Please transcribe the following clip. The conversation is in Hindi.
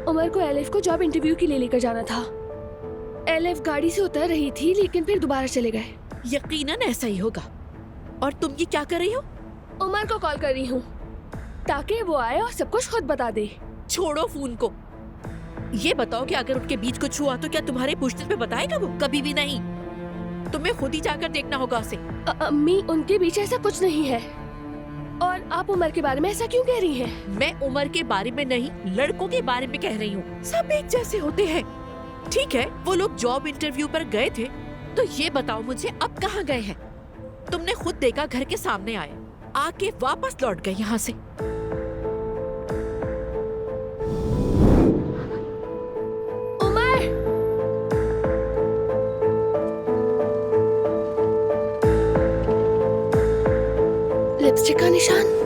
उमर को एलिफ को जॉब इंटरव्यू के लिए लेकर जाना था। एलिफ गाड़ी से उतर रही थी लेकिन फिर दोबारा चले गए। यकीनन ऐसा ही होगा। और तुम ये क्या कर रही हो? उमर को कॉल कर रही हूँ ताकि वो आए और सब कुछ खुद बता दे। छोड़ो फोन को। ये बताओ कि अगर उनके बीच कुछ हुआ तो क्या तुम्हारे पूछताछ पे बताएगा वो? कभी भी नहीं। तुम्हें खुद ही जाकर देखना होगा उसे। अम्मी, उनके बीच ऐसा कुछ नहीं है। और आप उमर के बारे में ऐसा क्यों कह रही हैं? मैं उमर के बारे में नहीं, लड़कों के बारे में कह रही हूँ। सब एक जैसे होते हैं। ठीक है, वो लोग जॉब इंटरव्यू पर गए थे, तो ये बताओ मुझे अब कहाँ गए हैं? तुमने खुद देखा, घर के सामने आए, आके वापस लौट गए यहाँ से। उमर! लिपस्टिक का निशान।